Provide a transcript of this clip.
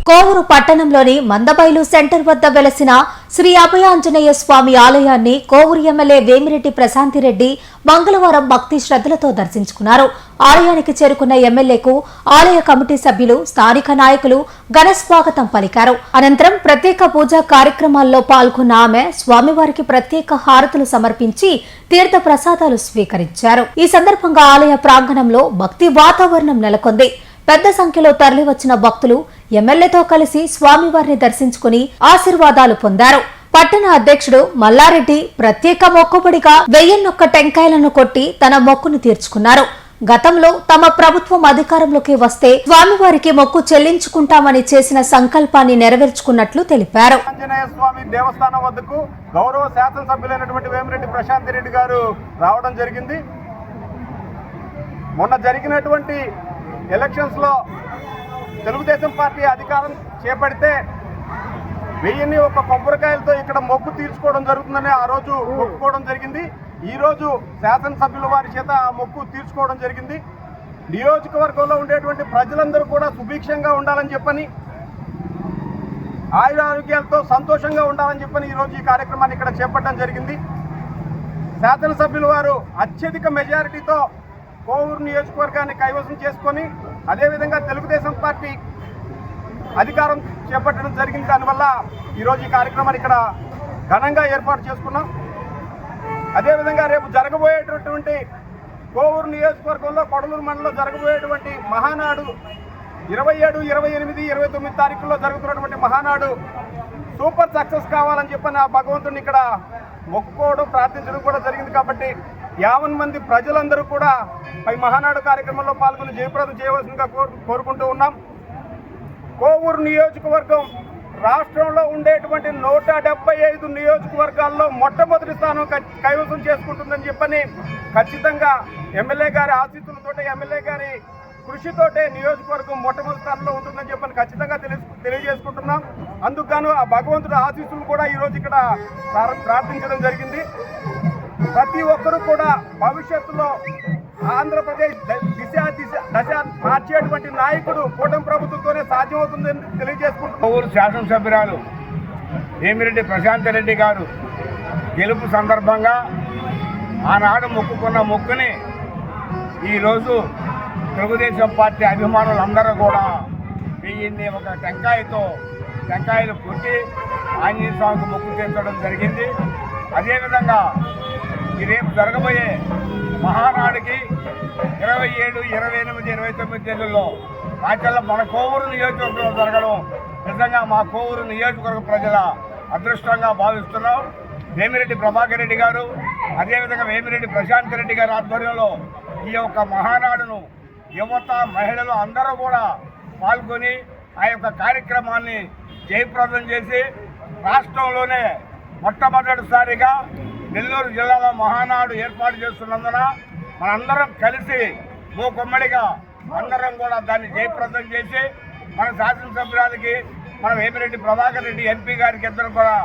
కోవూరు పట్టణంలోని మందబైలు సెంటర్ వద్ద వెలసిన శ్రీ అభయాంజనేయ స్వామి ఆలయాన్ని కోవూరు ఎమ్మెల్యే వేమిరెడ్డి ప్రశాంతిరెడ్డి మంగళవారం భక్తి శ్రద్ధలతో దర్శించుకున్నారు. ఆలయానికి చేరుకున్న ఎమ్మెల్యేకు ఆలయ కమిటీ సభ్యులు, స్థానిక నాయకులు ఘన స్వాగతం పలికారు. అనంతరం ప్రత్యేక పూజా కార్యక్రమాల్లో పాల్గొన్న ఆమె స్వామివారికి ప్రత్యేక హారతులు సమర్పించి తీర్థ ప్రసాదాలు స్వీకరించారు. ఈ సందర్భంగా ఆలయ ప్రాంగణంలో భక్తి వాతావరణం నెలకొంది. పెద్ద సంఖ్యలో తరలివచ్చిన భక్తులు ఎమ్మెల్యేతో కలిసి స్వామివారిని దర్శించుకుని ఆశీర్వాదాలు పొందారు. పట్టణ అధ్యక్షుడు మల్లారెడ్డి ప్రత్యేక మొక్కుబడిగా 1001 టెంకాయలను కొట్టి తన మొక్కును తీర్చుకున్నారు. గతంలో తమ ప్రభుత్వం అధికారంలోకి వస్తే స్వామివారికి మొక్కు చెల్లించుకుంటామని చేసిన సంకల్పాన్ని నెరవేర్చుకున్నట్లు తెలిపారు. ఆంజనేయ స్వామి దేవస్థానం వద్దకు గౌరవ శాసనసభ్యులైనటువంటి వేమిరెడ్డి ప్రశాంతిరెడ్డి గారు రావడం జరిగింది. మొన్న జరిగినటువంటి ఎలక్షన్స్ లో తెలుగుదేశం పార్టీ అధికారం చేపడితే 1001 కొబ్బరికాయలతో ఇక్కడ మొక్కు తీర్చుకోవడం జరుగుతుందని ఆ రోజు మొక్కుకోవడం జరిగింది. ఈ రోజు శాసనసభ్యుల వారి చేత ఆ మొక్కు తీర్చుకోవడం జరిగింది. నియోజకవర్గంలో ఉండేటువంటి ప్రజలందరూ కూడా సుభిక్షంగా ఉండాలని చెప్పని, ఆయురారోగ్యాలతో సంతోషంగా ఉండాలని చెప్పని ఈరోజు ఈ కార్యక్రమాన్ని ఇక్కడ చేపట్టడం జరిగింది. శాసనసభ్యుల వారు అత్యధిక మెజారిటీతో కోవూరు నియోజకవర్గాన్ని కైవసం చేసుకొని అదేవిధంగా తెలుగుదేశం పార్టీ అధికారం చేపట్టడం జరిగింది. దానివల్ల ఈరోజు ఈ కార్యక్రమాన్ని ఇక్కడ ఘనంగా ఏర్పాటు చేసుకున్నాం. అదేవిధంగా రేపు జరగబోయేటటువంటి కోవూరు నియోజకవర్గంలో కొడలూరు మండలంలో జరగబోయేటువంటి మహానాడు 27, 28, 29 తారీఖుల్లో జరుగుతున్నటువంటి మహానాడు సూపర్ సక్సెస్ కావాలని చెప్పని ఆ భగవంతుడిని ఇక్కడ మొక్కుకోవడం, ప్రార్థించడం కూడా జరిగింది. కాబట్టి 50 మంది ప్రజలందరూ కూడా పై మహానాడు కార్యక్రమంలో పాల్గొని జయప్రదం చేయవలసిందిగా కోరుకుంటూ ఉన్నాం. కోవూరు నియోజకవర్గం రాష్ట్రంలో ఉండేటువంటి 175 నియోజకవర్గాల్లో మొట్టమొదటి స్థానం కైవసం చేసుకుంటుందని చెప్పని ఖచ్చితంగా ఎమ్మెల్యే గారి ఆశీస్సులతోటే, ఎమ్మెల్యే గారి కృషితోటే నియోజకవర్గం మొట్టమొదటి స్థానంలో ఉంటుందని చెప్పని ఖచ్చితంగా తెలియజేసుకుంటున్నాం. అందుకు ఆ భగవంతుడి ఆశీస్సులు కూడా ఈరోజు ఇక్కడ ప్రార్థించడం జరిగింది. ప్రతి ఒక్కరూ కూడా భవిష్యత్తులో ఆంధ్రప్రదేశ్ దశ మార్చేటువంటి నాయకుడు కూటమి ప్రభుత్వంతోనే సాధ్యమవుతుందని తెలియజేసుకుంటున్నాం. కోవూరు శాసనసభ్యురాలు వేమిరెడ్డి ప్రశాంతిరెడ్డి గారు గెలుపు సందర్భంగా ఆనాడు మొక్కుకున్న మొక్కుని ఈరోజు తెలుగుదేశం పార్టీ అభిమానులందరూ కూడా 1001 టెంకాయలు కొట్టి ఆంజనేయ స్వామికి మొక్కు తీర్చడం జరిగింది. అదేవిధంగా ఈ రేపు జరగబోయే మహానాడుకి 27, 28, 29 తేదీల్లో రాజ్యాల్లో మన కోవూరు నియోజకవర్గంలో జరగడం నిజంగా మా కోవూరు నియోజకవర్గ ప్రజల అదృష్టంగా భావిస్తున్నాం. వేమిరెడ్డి ప్రభాకర్ రెడ్డి గారు, అదేవిధంగా వేమిరెడ్డి ప్రశాంతిరెడ్డి గారి ఆధ్వర్యంలో ఈ యొక్క మహానాడును యువత, మహిళలు అందరూ కూడా పాల్గొని ఆ యొక్క కార్యక్రమాన్ని జయప్రదం చేసి రాష్ట్రంలోనే మొట్టమొదటిసారిగా నెల్లూరు జిల్లాలో మహానాడు ఏర్పాటు చేస్తున్నందున మనందరం కలిసి మూకుమ్మడిగా అందరం కూడా దాన్ని జయప్రదం చేసి మన శాసనసభ్యురాలకి, మన వేమిరెడ్డి ప్రభాకర్ రెడ్డి ఎంపీ గారికి ఇద్దరు కూడా